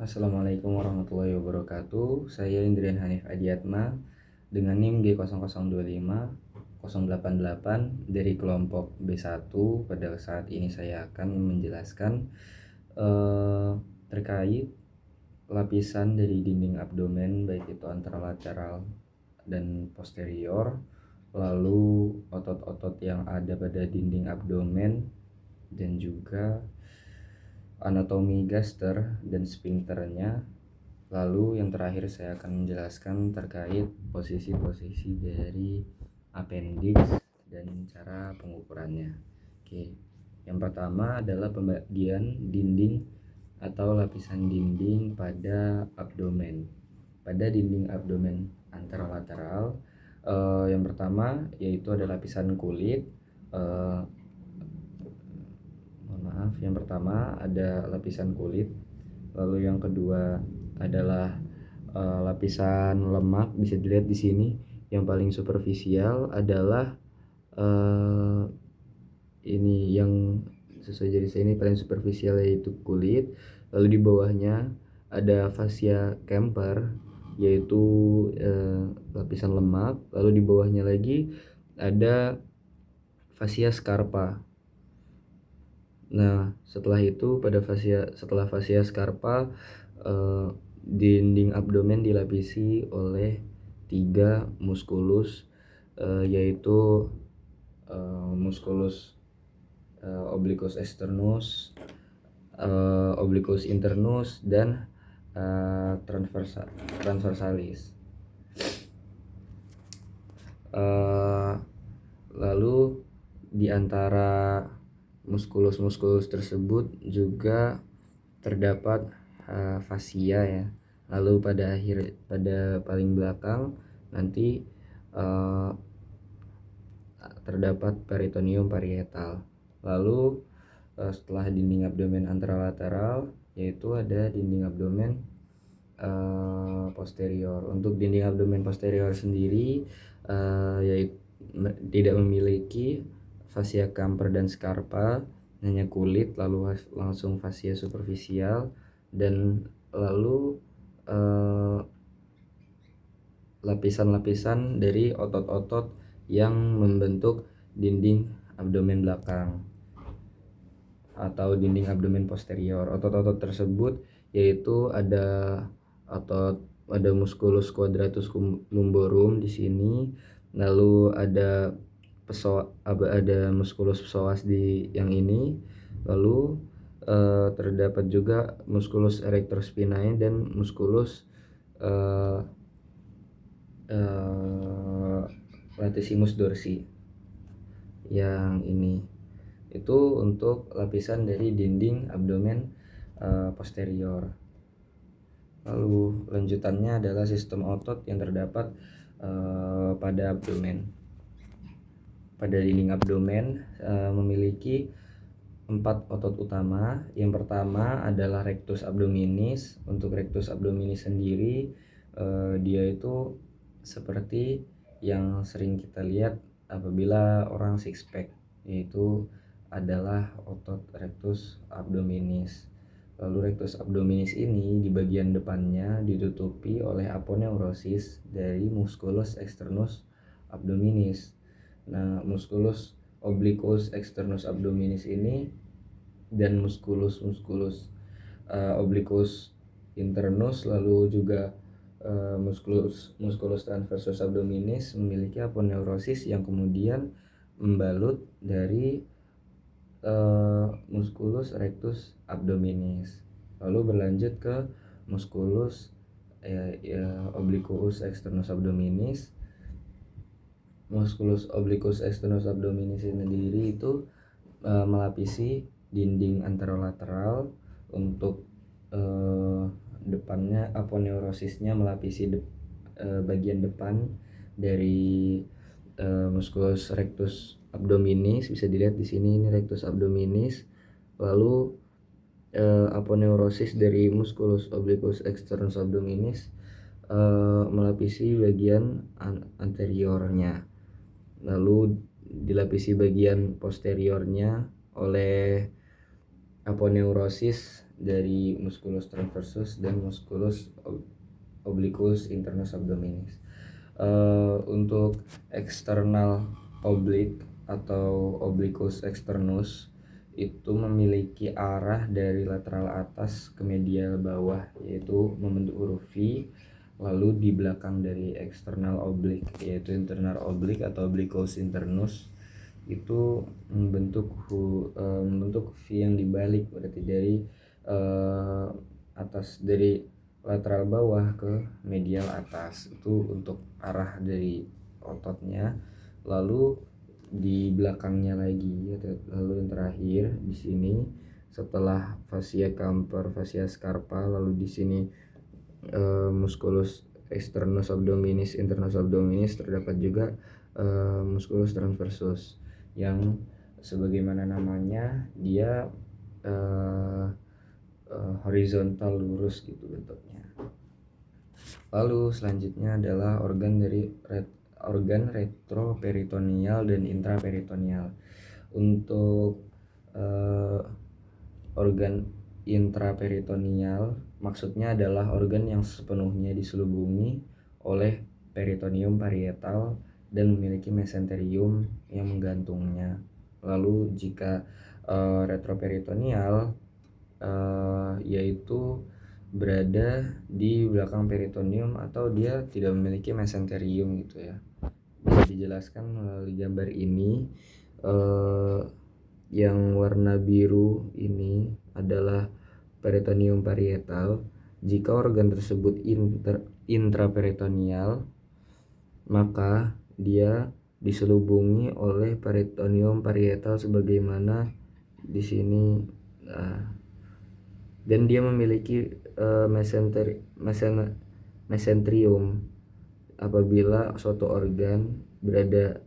Assalamualaikum warahmatullahi wabarakatuh. Saya Indrian Hanif Adiatma dengan NIM G0025-088 dari kelompok B1. Pada saat ini saya akan menjelaskan terkait lapisan dari dinding abdomen, baik itu anterolateral dan posterior, lalu otot-otot yang ada pada dinding abdomen, dan juga anatomi gaster dan sphincternya. Lalu yang terakhir saya akan menjelaskan terkait posisi-posisi dari appendix dan cara pengukurannya. Oke, yang pertama adalah pembagian dinding atau lapisan dinding pada abdomen. Pada dinding abdomen anterolateral, yang pertama yaitu ada lapisan kulit. Yang pertama ada lapisan kulit, lalu yang kedua adalah lapisan lemak. Bisa dilihat di sini yang paling superficial adalah ini yang sesuai jadi saya ini paling superficial yaitu kulit. Lalu di bawahnya ada fascia Kemper yaitu lapisan lemak. Lalu di bawahnya lagi ada fascia Scarpa. Nah, setelah itu setelah fascia Scarpa, dinding abdomen dilapisi oleh 3 muskulus, yaitu musculus obliquus externus, obliquus internus, dan transversalis. Lalu di antara muskulus tersebut juga terdapat fascia ya. Lalu pada paling belakang nanti terdapat peritoneum parietal. Lalu setelah dinding abdomen anterolateral yaitu ada dinding abdomen posterior. Untuk dinding abdomen posterior sendiri yaitu tidak memiliki fascia Kemper dan Scarpa, hanya kulit, lalu langsung fascia superficial, dan lalu lapisan-lapisan dari otot-otot yang membentuk dinding abdomen belakang atau dinding abdomen posterior. Otot-otot tersebut yaitu ada musculus quadratus lumborum di sini, lalu ada musculus psoas di yang ini, lalu terdapat juga musculus erector spinae dan musculus latissimus dorsi yang ini. Itu untuk lapisan dari dinding abdomen posterior. Lalu lanjutannya adalah sistem otot yang terdapat pada abdomen. Pada dinding abdomen memiliki 4 otot utama. Yang pertama adalah rectus abdominis. Untuk rectus abdominis sendiri dia itu seperti yang sering kita lihat apabila orang six pack, yaitu adalah otot rectus abdominis. Lalu rectus abdominis ini di bagian depannya ditutupi oleh aponeurosis dari musculus externus abdominis. Nah, musculus obliquus externus abdominis ini dan musculus obliquus internus, lalu juga musculus transversus abdominis memiliki aponeurosis yang kemudian membalut dari musculus rectus abdominis. Lalu berlanjut ke musculus obliquus externus abdominis. Musculus obliquus externus abdominis sendiri itu melapisi dinding anterolateral. Untuk depannya aponeurosisnya melapisi bagian depan dari musculus rectus abdominis. Bisa dilihat di sini, ini rectus abdominis. Lalu aponeurosis dari musculus obliquus externus abdominis melapisi bagian anteriornya. Lalu dilapisi bagian posteriornya oleh aponeurosis dari musculus transversus dan musculus obliquus internus abdominis. Untuk eksternal oblique atau obliquus externus itu memiliki arah dari lateral atas ke medial bawah, yaitu membentuk huruf V. Lalu di belakang dari eksternal oblique yaitu internal oblique atau obliquus internus itu membentuk V yang dibalik, berarti dari atas, dari lateral bawah ke medial atas, itu untuk arah dari ototnya. Lalu di belakangnya lagi, lalu yang terakhir di sini setelah fascia camper, fascia scarpa, lalu di sini musculus externus abdominis, internus abdominis, terdapat juga musculus transversus yang sebagaimana namanya dia horizontal lurus gitu bentuknya. Lalu selanjutnya adalah organ retroperitoneal dan intraperitoneal. Untuk organ intraperitoneal maksudnya adalah organ yang sepenuhnya diselubungi oleh peritoneum parietal dan memiliki mesenterium yang menggantungnya. Lalu jika retroperitoneal yaitu berada di belakang peritoneum atau dia tidak memiliki mesenterium gitu ya. Bisa dijelaskan melalui gambar ini. Yang warna biru ini adalah peritoneum parietal. Jika organ tersebut intraperitoneal, maka dia diselubungi oleh peritoneum parietal sebagaimana di sini. Dan dia memiliki mesenterium apabila suatu organ berada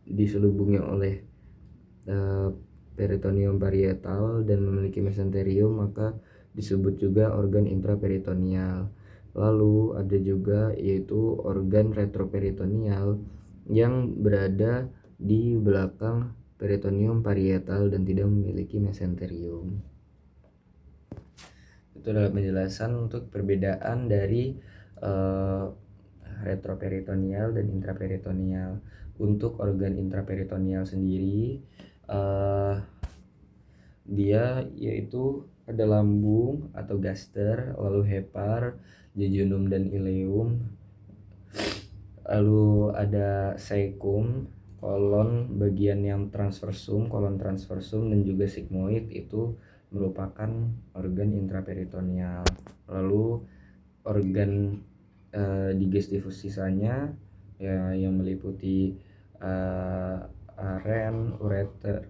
diselubungi oleh peritoneum parietal dan memiliki mesenterium, maka disebut juga organ intraperitoneal. Lalu ada juga yaitu organ retroperitoneal yang berada di belakang peritoneum parietal dan tidak memiliki mesenterium. Itu adalah penjelasan untuk perbedaan dari retroperitoneal dan intraperitoneal. Untuk organ intraperitoneal sendiri dia yaitu ada lambung atau gaster, lalu hepar, jejunum dan ileum, lalu ada cecum, kolon bagian yang transversum, kolon transversum, dan juga sigmoid, itu merupakan organ intraperitoneal. Lalu organ digestivus sisanya ya, yang meliputi aren, ureter,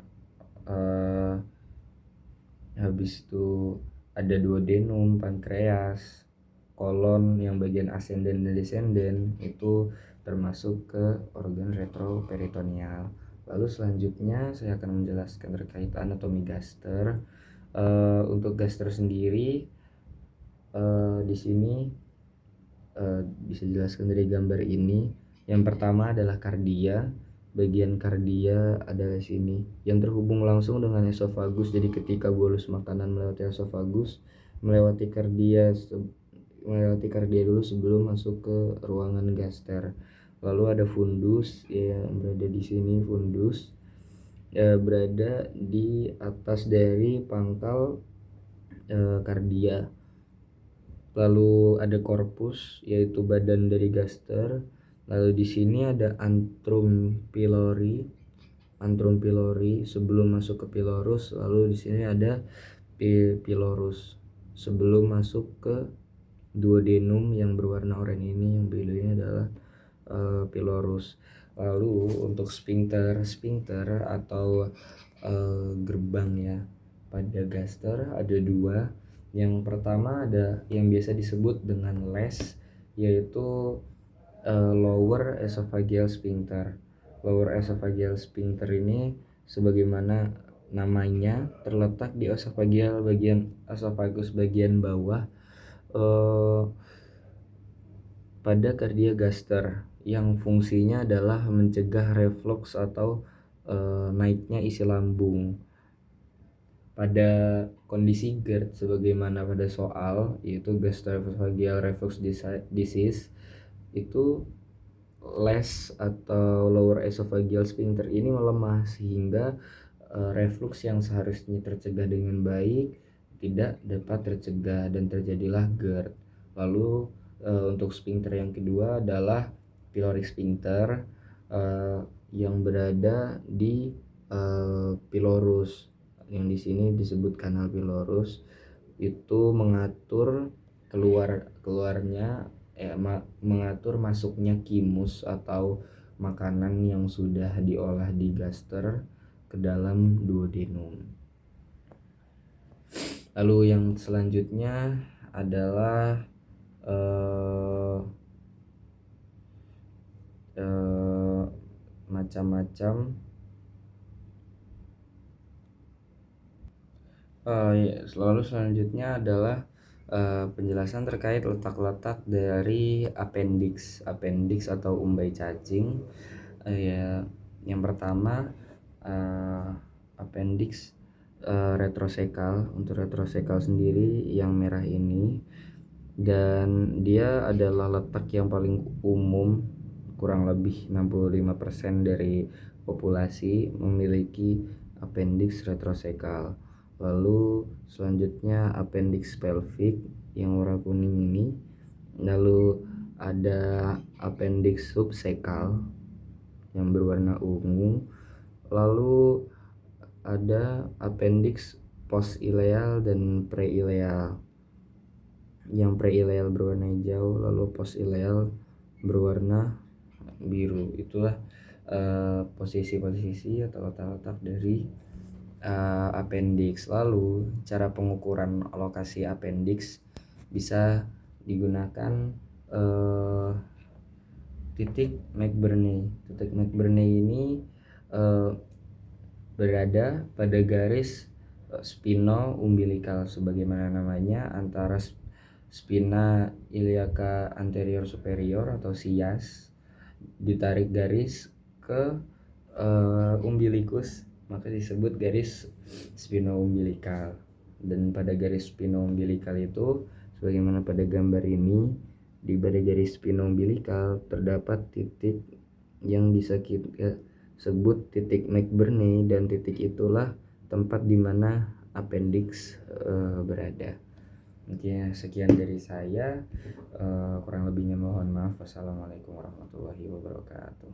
habis itu ada duodenum, pankreas, kolon yang bagian ascenden dan descenden, itu termasuk ke organ retroperitoneal. Lalu selanjutnya saya akan menjelaskan terkait anatomi gaster. Untuk gaster sendiri di sini bisa dijelaskan dari gambar ini. Yang pertama adalah kardia. Bagian kardia adalah sini yang terhubung langsung dengan esofagus. Jadi ketika bolus makanan melewati esofagus, melewati kardia dulu sebelum masuk ke ruangan gaster. Lalu ada fundus yang berada di sini. Fundus berada di atas dari pangkal kardia. Lalu ada korpus yaitu badan dari gaster. Lalu di sini ada antrum pylori sebelum masuk ke pylorus. Lalu di sini ada pylorus sebelum masuk ke duodenum yang berwarna oranye ini, yang biru ini adalah pylorus. Lalu untuk sphincter atau gerbang ya pada gaster ada dua. Yang pertama ada yang biasa disebut dengan les, yaitu lower esophageal sphincter. Lower esophageal sphincter ini sebagaimana namanya terletak di esofagus bagian bawah pada kardia gaster, yang fungsinya adalah mencegah reflux atau naiknya isi lambung. pada kondisi GERD sebagaimana pada soal yaitu gastroesophageal reflux disease itu less atau lower esophageal sphincter ini melemah sehingga reflux yang seharusnya tercegah dengan baik tidak dapat tercegah dan terjadilah GERD. Lalu untuk sphincter yang kedua adalah pyloric sphincter yang berada di pylorus, yang di sini disebut kanal pylorus, itu mengatur keluarnya mengatur masuknya kimus atau makanan yang sudah diolah di gaster ke dalam duodenum. Lalu yang selanjutnya adalah macam-macam lalu selanjutnya adalah penjelasan terkait letak-letak dari appendix atau umbai cacing. Yang pertama appendix retrosekal. Untuk retrosekal sendiri yang merah ini, dan dia adalah letak yang paling umum, kurang lebih 65% dari populasi memiliki appendix retrosekal. Lalu selanjutnya appendix pelvic yang warna kuning ini. Lalu ada appendix subsekal yang berwarna ungu. Lalu ada appendix postileal dan preileal. Yang preileal berwarna hijau, lalu postileal berwarna biru. Itulah posisi-posisi atau letak-letak dari appendix. Lalu cara pengukuran lokasi appendix bisa digunakan titik McBurney. Titik McBurney ini berada pada garis spino-umbilikal sebagaimana namanya, antara spina iliaca anterior superior atau SIAS, ditarik garis ke umbilikus maka disebut garis spino-umbilikal. Dan pada garis spino-umbilikal itu sebagaimana pada gambar ini, di pada garis spino-umbilikal terdapat titik yang bisa kita sebut titik McBurney, dan titik itulah tempat di mana appendix berada. Oke, sekian dari saya. Kurang lebihnya mohon maaf. Wassalamualaikum warahmatullahi wabarakatuh.